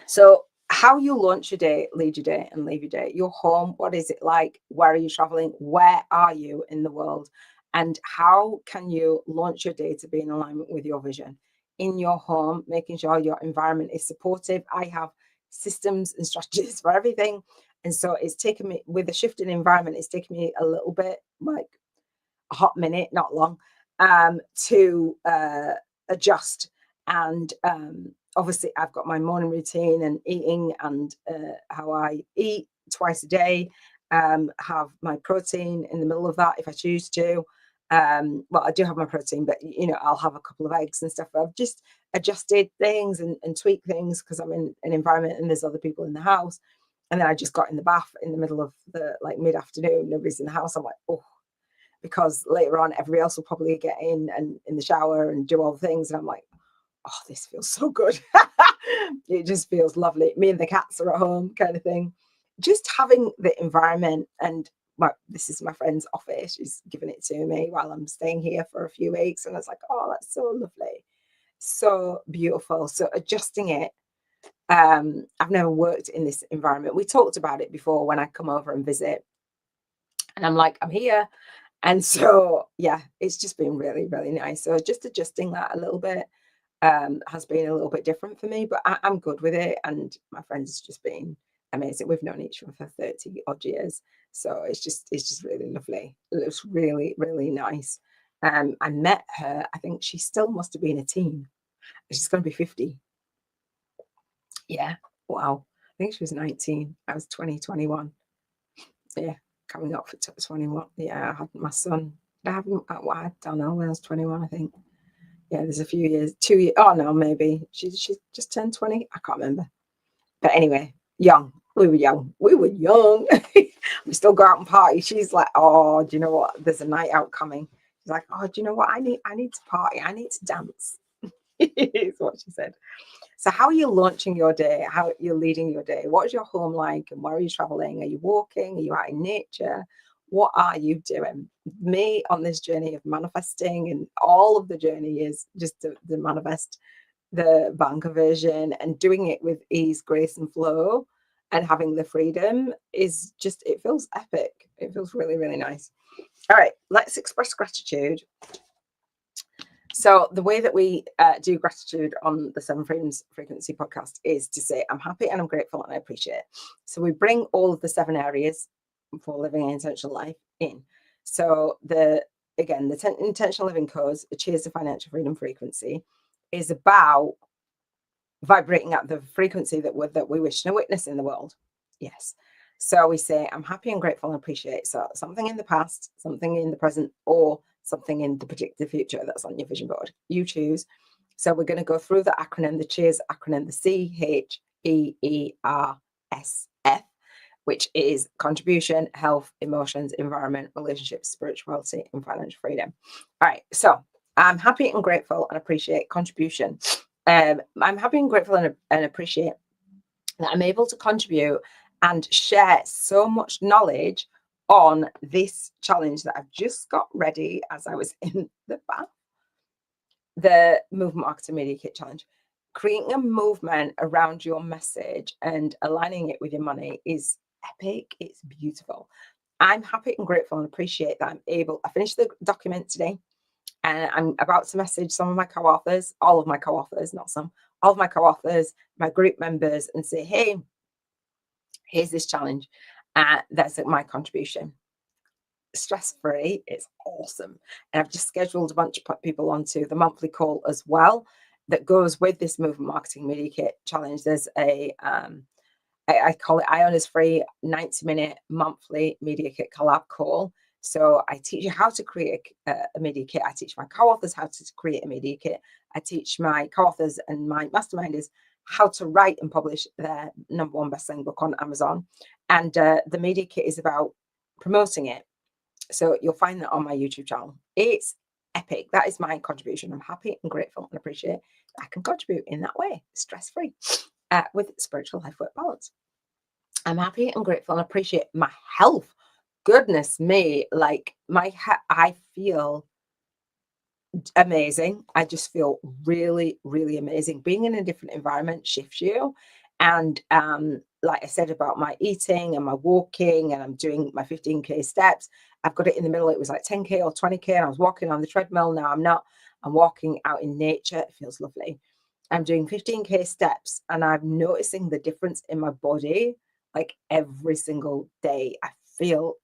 So how you launch your day, lead your day, and leave your day. Your home, what is it like? Where are you traveling? Where are you in the world? And how can you launch your day to be in alignment with your vision? In your home, making sure your environment is supportive. I have systems and strategies for everything. And so it's taken me, with a shift in environment, it's taken me a little bit, like a hot minute, not long, to adjust. And obviously, I've got my morning routine and eating and how I eat twice a day. Have my protein in the middle of that if I choose to. Well, I do have my protein, but I'll have a couple of eggs and stuff. I've just adjusted things and tweaked things because I'm in an environment and there's other people in the house. And then I just got in the bath in the middle of the mid-afternoon. Nobody's in the house. I'm like, oh, because later on everybody else will probably get in and in the shower and do all the things. And I'm like, oh, this feels so good. It just feels lovely. Me and the cats are at home kind of thing. Just having the environment, and this is my friend's office. She's given it to me while I'm staying here for a few weeks. And I was like, oh, that's so lovely. So beautiful. So adjusting it I've never worked in this environment. We talked about it before when I come over and visit, and I'm like, I'm here. And so, yeah, it's just been really, really nice. So just adjusting that a little bit has been a little bit different for me, but I'm good with it. And my friends has just been amazing. We've known each other for 30 odd years. So it's just really lovely. It was really, really nice. I met her, I think she still must have been a teen. She's going to be 50. Yeah. Wow. I think she was 19. I was 20, 21. Yeah. Coming up for 21. Yeah. I had my son. I haven't, I don't know, when I was 21, I think. Yeah, there's a few years, 2 years. Oh no, maybe she's just turned 20. I can't remember. But anyway, young. We were young. We were young. We still go out and party. She's like, oh, do you know what? There's a night out coming. She's like, oh, do you know what? I need to party. I need to dance. Is what she said. So how are you launching your day? How you're leading your day? What is your home like? And where are you traveling? Are you walking? Are you out in nature? What are you doing? Me on this journey of manifesting, and all of the journey is just to manifest the bank version, and doing it with ease, grace, and flow, and having the freedom is just, it feels epic. It feels really, really nice. All right, let's express gratitude. So the way that we do gratitude on the Seven Freedoms Frequency podcast is to say, I'm happy and I'm grateful and I appreciate it. So we bring all of the 7 areas for living an intentional life in. So the intentional living codes, a Cheers to Financial Freedom frequency, is about vibrating at the frequency that we wish to witness in the world. Yes. So we say, I'm happy and grateful and appreciate. So something in the past, something in the present, or something in the predicted future that's on your vision board. You choose. So we're going to go through the acronym, the Cheers acronym, the CHEERSF, which is contribution, health, emotions, environment, relationships, spirituality, and financial freedom. All right. So I'm happy and grateful and appreciate contribution. I'm happy and grateful and appreciate that I'm able to contribute and share so much knowledge on this challenge that I've just got ready as I was in the bath. The Movement Marketing Media Kit Challenge. Creating a movement around your message and aligning it with your money is epic. It's beautiful. I'm happy and grateful and appreciate that I finished the document today. And I'm about to message some of my co-authors, all of my co-authors, not some, all of my co-authors, my group members, and say, hey, here's this challenge. That's my contribution. Stress-free, it's awesome. And I've just scheduled a bunch of people onto the monthly call as well that goes with this Movement Marketing Media Kit challenge. There's I call it Iona's free 90-minute monthly media kit collab call. So I teach you how to create a media kit. I teach my co-authors how to create a media kit. I teach my co-authors and my masterminders how to write and publish their #1 best-selling book on Amazon. And the media kit is about promoting it. So you'll find that on my YouTube channel. It's epic. That is my contribution. I'm happy and grateful and appreciate I can contribute in that way, stress-free, with spiritual life work balance. I'm happy and grateful and appreciate my health. Goodness me, like I feel amazing. I just feel really, really amazing. Being in a different environment shifts you. And like I said about my eating and my walking, and I'm doing my 15K steps. I've got it in the middle. It was like 10K or 20K, and I was walking on the treadmill. Now I'm not. I'm walking out in nature. It feels lovely. I'm doing 15K steps, and I'm noticing the difference in my body like every single day. I feel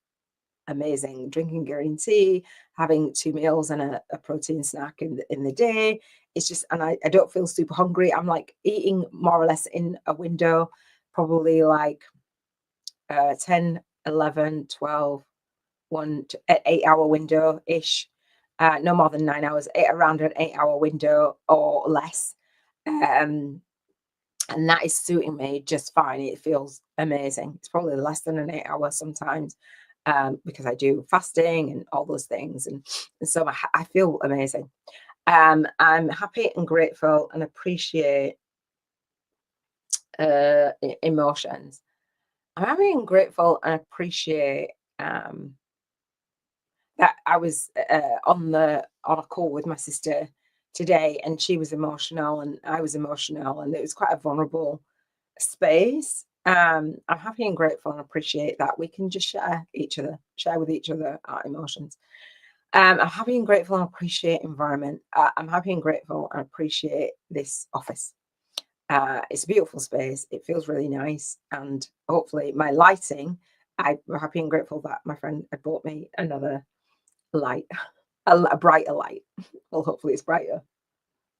amazing. Drinking green tea, having 2 meals and a protein snack in the day. It's just, and I don't feel super hungry. I'm like eating more or less in a window, probably like 10, 11, 12, 8 hour window ish. No more than 9 hours, around an 8 hour window or less. And that is suiting me just fine. It feels amazing. It's probably less than an 8 hour sometimes, because I do fasting and all those things. And so I feel amazing. I'm happy and grateful and appreciate emotions. I'm happy and grateful and appreciate that I was on a call with my sister today, and she was emotional and I was emotional, and it was quite a vulnerable space. I'm happy and grateful and appreciate that we can just share with each other our emotions. I'm happy and grateful and appreciate environment. I'm happy and grateful and appreciate this office. It's a beautiful space. It feels really nice, and hopefully my lighting. I'm happy and grateful that my friend had bought me another light, a brighter light. Well, hopefully it's brighter.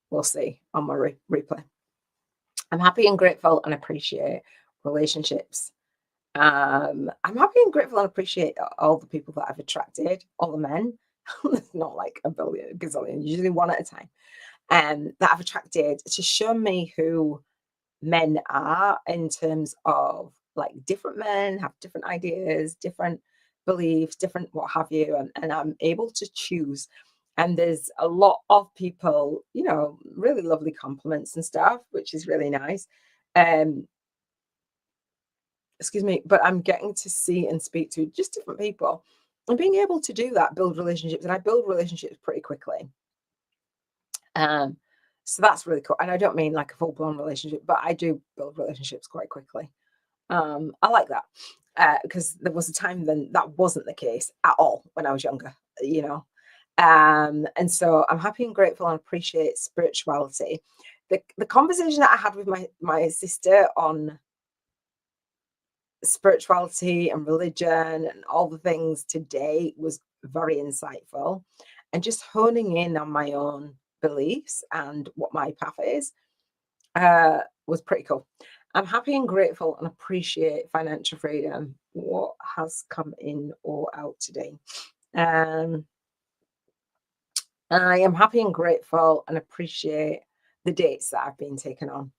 We'll see on my replay. I'm happy and grateful and appreciate relationships. I'm happy and grateful and appreciate all the people that I've attracted, all the men. It's not like a billion, gazillion, usually one at a time. That I've attracted to show me who men are in terms of like different men have different ideas, different beliefs, different what have you, and I'm able to choose. And there's a lot of people, really lovely compliments and stuff, which is really nice. Um, excuse me, but I'm getting to see and speak to just different people and being able to do that, build relationships. And I build relationships pretty quickly. Um, so that's really cool. And I don't mean like a full blown relationship, but I do build relationships quite quickly. I like that because there was a time then that wasn't the case at all when I was younger, you know. And so I'm happy and grateful and appreciate spirituality. The conversation that I had with my sister on spirituality and religion and all the things today was very insightful, and just honing in on my own beliefs and what my path is was pretty cool. I'm happy and grateful and appreciate financial freedom. What has come in or out today? Um, I am happy and grateful and appreciate the dates that I've been taken on.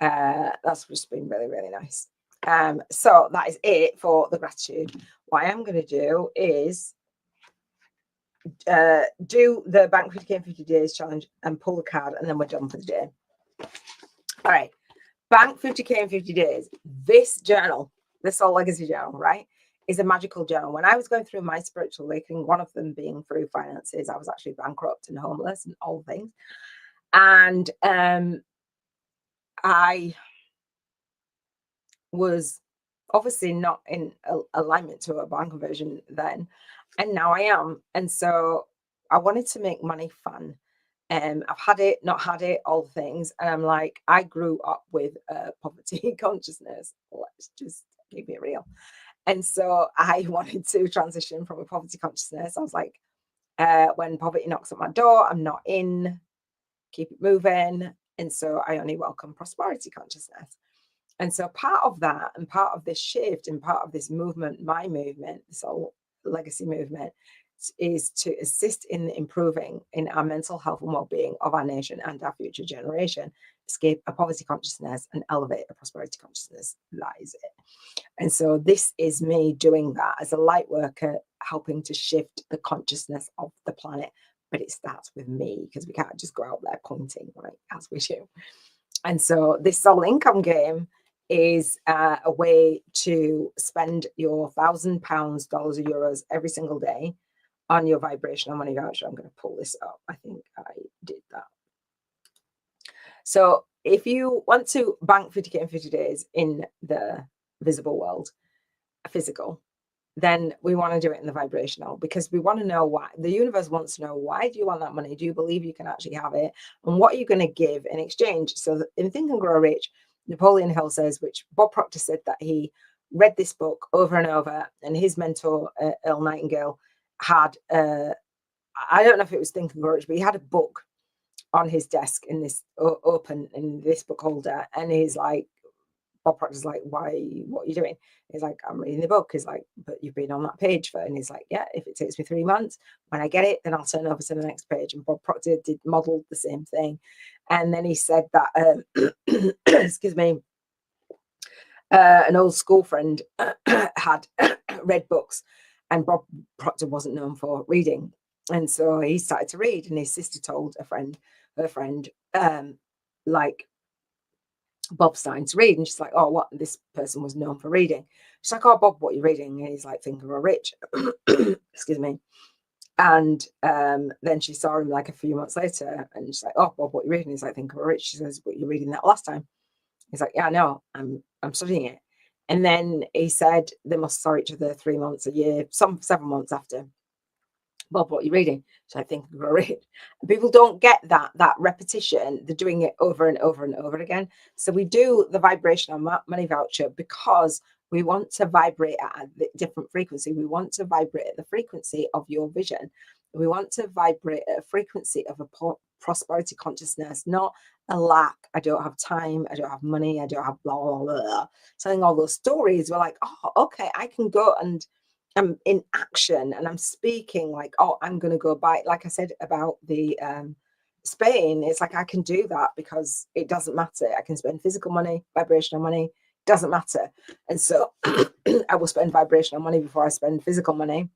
That's just been really, really nice. So that is it for the gratitude. What I am going to do is do the Bank 50K in 50 days challenge and pull the card, and then we're done for the day. All right. Bank 50K in 50 days. This journal, this Soul Legacy journal, right, is a magical journal. When I was going through my spiritual awakening, one of them being through finances, I was actually bankrupt and homeless and all things. And I was obviously not in alignment to a bank conversion then, and now I am. And so I wanted to make money fun. I've had it, not had it, all things. And I'm like, I grew up with poverty consciousness. Let's just keep it real. And so I wanted to transition from a poverty consciousness. I was like, when poverty knocks at my door, I'm not in, keep it moving. And so I only welcome prosperity consciousness. And so part of that and part of this shift and part of this movement, my movement, this whole legacy movement, is to assist in improving in our mental health and well-being of our nation and our future generation, escape a poverty consciousness and elevate a prosperity consciousness. That is it. And so this is me doing that as a light worker, helping to shift the consciousness of the planet. But it starts with me, because we can't just go out there pointing, right, as we do. And so this soul income game is a way to spend your £1,000, dollars, or euros every single day on your vibrational money voucher. I'm going to pull this up. I think I did that. So if you want to bank 50K in 50 days in the visible world, physical, then we want to do it in the vibrational, because we want to know why. The universe wants to know, why do you want that money? Do you believe you can actually have it? And what are you going to give in exchange? So in Think and Grow Rich, Napoleon Hill says, which Bob Proctor said that he read this book over and over, and his mentor, Earl Nightingale, had, I don't know if it was Think and Grow Rich, but he had a book on his desk in this open in this book holder. And he's like, Bob Proctor's like, why, what are you doing? He's like, I'm reading the book. He's like, but you've been on that page for, and he's like, yeah, if it takes me 3 months, when I get it, then I'll turn over to the next page. And Bob Proctor did model the same thing. And then he said that, excuse me, an old school friend had read books, and Bob Proctor wasn't known for reading. And so he started to read, and his sister told her friend, like, Bob's starting to read, and she's like, oh, what, this person was known for reading. She's like, oh, Bob, what are you reading? And he's like, Think and Grow Rich. Excuse me. And then she saw him like a few months later, and she's like, oh, Bob, what are you reading? He's like, Think and Grow Rich. She says, what, you reading that last time? He's like, yeah, no, I'm studying it. And then he said they must saw each other 3 months, a year, some 7 months after. Bob, what are you reading? So I think I'm going to read. And people don't get that repetition. They're doing it over and over and over again. So we do the vibrational money voucher because we want to vibrate at a different frequency. We want to vibrate at the frequency of your vision. We want to vibrate at a frequency of a prosperity consciousness, not a lack. I don't have time. I don't have money. I don't have blah, blah, blah. Telling all those stories, we're like, oh, okay, I can go and I'm in action and I'm speaking like, oh, I'm going to go buy, like I said about the Spain, it's like I can do that because it doesn't matter. I can spend physical money, vibrational money, doesn't matter. And so I will spend vibrational money before I spend physical money.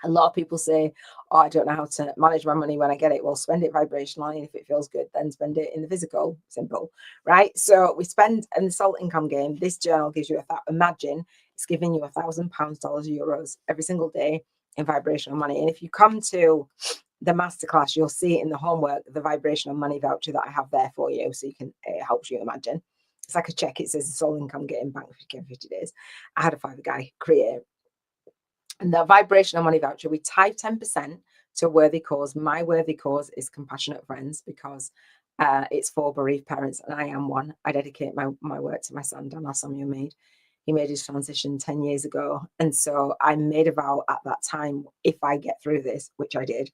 A lot of people say, oh, I don't know how to manage my money when I get it. Well, spend it vibrationally. And if it feels good, then spend it in the physical. Simple, right? So we spend in the soul income game. This journal gives you imagine it's giving you £1,000, dollars, euros every single day in vibrational money. And if you come to the masterclass, you'll see in the homework the vibrational money voucher that I have there for you. So you can, it helps you imagine. It's like a check. It says the soul income getting bank for 50 days. I had a fiver guy create and the vibrational money voucher, we tie 10% to a worthy cause. My worthy cause is Compassionate Friends because it's for bereaved parents, and I am one. I dedicate my work to my son, Dan Samuel Mead. He made his transition 10 years ago. And so I made a vow at that time, if I get through this, which I did,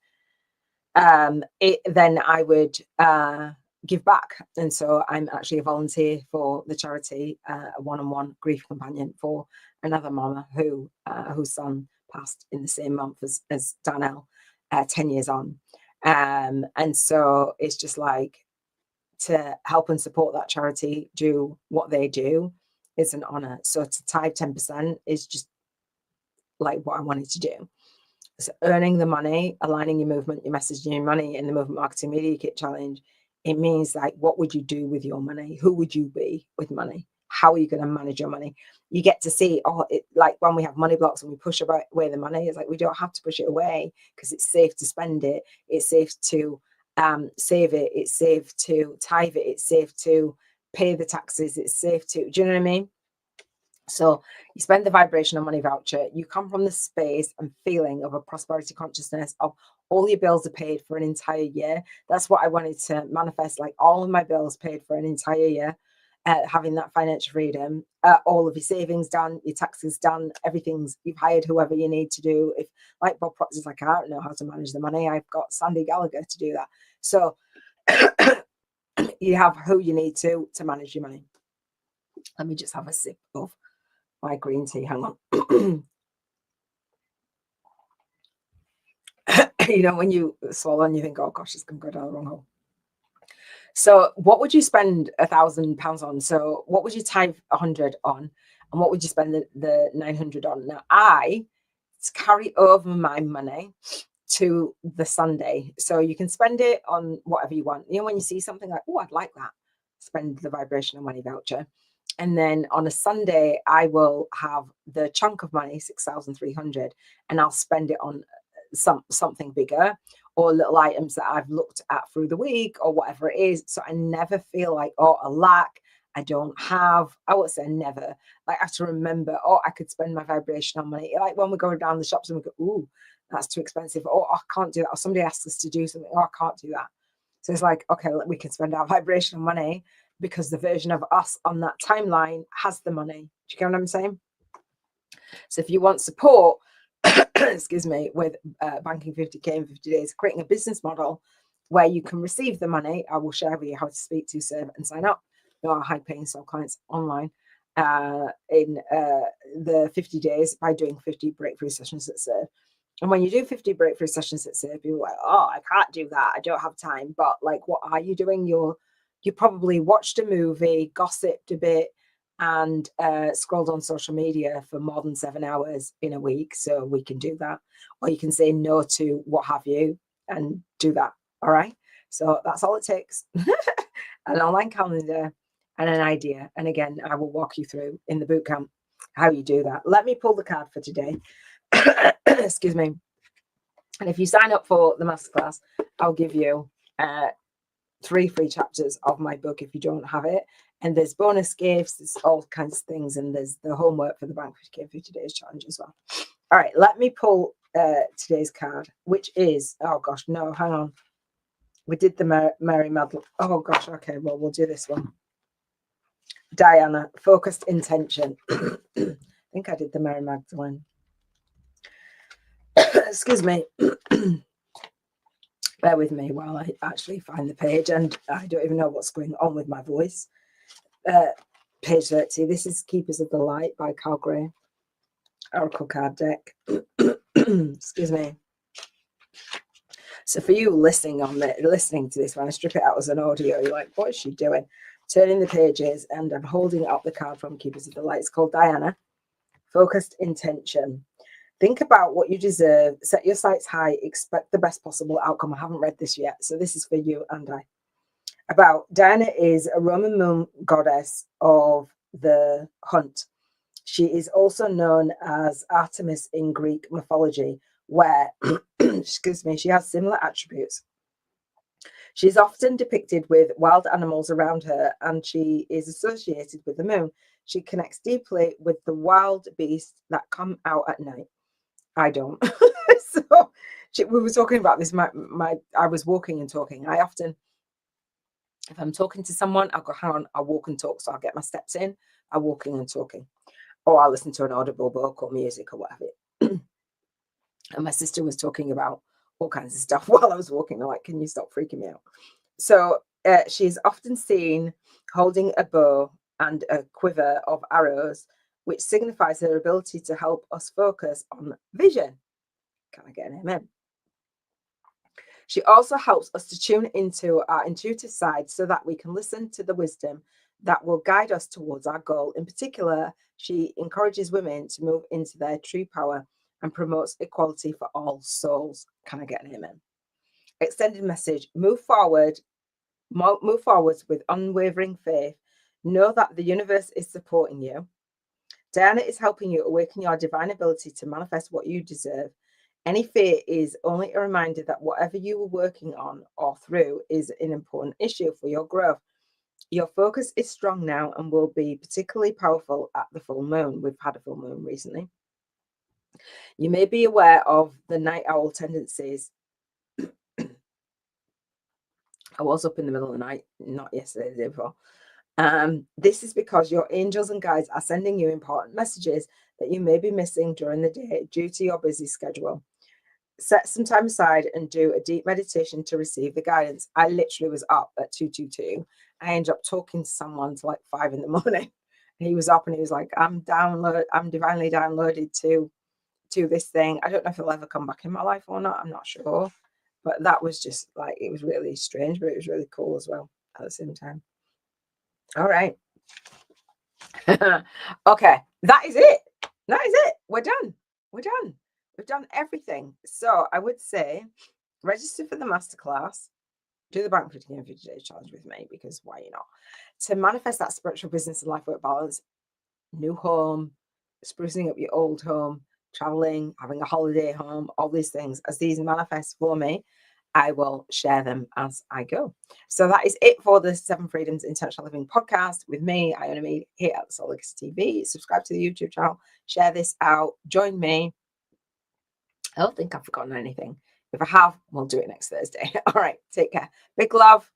then I would give back. And so I'm actually a volunteer for the charity, a one-on-one grief companion for another mama whose son passed in the same month as Darnell, 10 years on. And so it's just like to help and support that charity do what they do is an honor. So to tie 10% is just like what I wanted to do. So earning the money, aligning your movement, your message, and your money in the Movement Marketing Media Kit Challenge, it means like, what would you do with your money? Who would you be with money? How are you going to manage your money? You get to see, like when we have money blocks and we push away the money, it's like we don't have to push it away because it's safe to spend it. It's safe to save it. It's safe to tithe it. It's safe to pay the taxes. It's safe to, do you know what I mean? So you spend the vibrational money voucher, you come from the space and feeling of a prosperity consciousness of all your bills are paid for an entire year. That's what I wanted to manifest, like all of my bills paid for an entire year, having that financial freedom, all of your savings done, your taxes done, you've hired whoever you need to do. If like Bob Proctor is like, I don't know how to manage the money, I've got Sandy Gallagher to do that. So you have who you need to manage your money. Let me just have a sip of my green tea. Hang on. You know, when you swallow and you think, oh gosh, it's going to go down the wrong hole. So what would you spend £1,000 on? So what would you tithe 100 on? And what would you spend the 900 on? Now I carry over my money to the Sunday. So you can spend it on whatever you want. You know, when you see something like, oh, I'd like that, spend the vibrational money voucher. And then on a Sunday, I will have the chunk of money, 6,300, and I'll spend it on something bigger or little items that I've looked at through the week or whatever it is. So I never feel like, oh, a lack. I don't have, I would say never. Like I have to remember, oh, I could spend my vibrational money. Like when we go down the shops and we go, ooh, that's too expensive. Oh, I can't do that. Or somebody asks us to do something. Oh, I can't do that. So it's like, okay, we can spend our vibrational money because the version of us on that timeline has the money. Do you get what I'm saying? So if you want support, excuse me, with banking 50K in 50 days, creating a business model where you can receive the money, I will share with you how to speak to, serve, and sign up. There are high-paying soul clients online in the 50 days by doing 50 breakthrough sessions that serve. And when you do 50 breakthrough sessions that serve, you're like, oh, I can't do that. I don't have time. But like, what are you doing? You probably watched a movie, gossiped a bit, and scrolled on social media for more than 7 hours in a week. So we can do that. Or you can say no to what have you and do that. All right. So that's all it takes. An online calendar and an idea. And again, I will walk you through in the bootcamp how you do that. Let me pull the card for today. Excuse me. And if you sign up for the masterclass, I'll give you 3 free chapters of my book if you don't have it. And there's bonus gifts, there's all kinds of things, and there's the homework for the Bank 50 Days Challenge as well. All right, let me pull today's card, which is, oh gosh, no, hang on. We did the Mary Magdalene. Oh gosh, okay, well, we'll do this one. Diana, focused intention. I think I did the Mary Magdalene. Excuse me. Bear with me while I actually find the page, and I don't even know what's going on with my voice. Page 30. This is Keepers of the Light by Carl Gray. Oracle card deck. Excuse me. So for you listening to this, when I strip it out as an audio, you're like, what is she doing? Turning the pages, and I'm holding up the card from Keepers of the Light. It's called Diana. Focused intention. Think about what you deserve. Set your sights high. Expect the best possible outcome. I haven't read this yet, so this is for you and I. About Diana is a Roman moon goddess of the hunt. She is also known as Artemis in Greek mythology, where, excuse me, she has similar attributes. She's often depicted with wild animals around her, and she is associated with the moon. She connects deeply with the wild beasts that come out at night. I don't. So we were talking about this. I was walking and talking. I often, if I'm talking to someone, I'll go, hang on, I'll walk and talk. So I'll get my steps in, I'm walking and talking. Or I'll listen to an audible book or music or whatever. And my sister was talking about all kinds of stuff while I was walking. I'm like, can you stop freaking me out? So she's often seen holding a bow and a quiver of arrows, which signifies her ability to help us focus on vision. Can I get an amen? She also helps us to tune into our intuitive side so that we can listen to the wisdom that will guide us towards our goal. In particular, she encourages women to move into their true power and promotes equality for all souls. Can I get an amen? Extended message: move forwards with unwavering faith. Know that the universe is supporting you. Diana is helping you awaken your divine ability to manifest what you deserve. Any fear is only a reminder that whatever you were working on or through is an important issue for your growth. Your focus is strong now and will be particularly powerful at the full moon. We've had a full moon recently. You may be aware of the night owl tendencies. I was up in the middle of the night, not yesterday, the day before. This is because your angels and guides are sending you important messages that you may be missing during the day due to your busy schedule. Set some time aside and do a deep meditation to receive the guidance. I literally was up at 2:22. I ended up talking to someone to like 5 in the morning. And he was up and he was like, I'm divinely downloaded to this thing. I don't know if it'll ever come back in my life or not. I'm not sure. But that was just like, it was really strange, but it was really cool as well at the same time. All right. Okay, that is it. We're done. We've done everything. So I would say register for the masterclass, do the Bank 50 Days Challenge with me, because why not? To manifest that spiritual business and life work balance, new home, sprucing up your old home, traveling, having a holiday home, all these things, as these manifest for me, I will share them as I go. So that is it for the 7 Freedoms Intentional Living podcast with me, Iona Mead, here at the Soul Legacy TV. Subscribe to the YouTube channel, share this out, join me. I don't think I've forgotten anything. If I have, we'll do it next Thursday. All right, take care. Big love.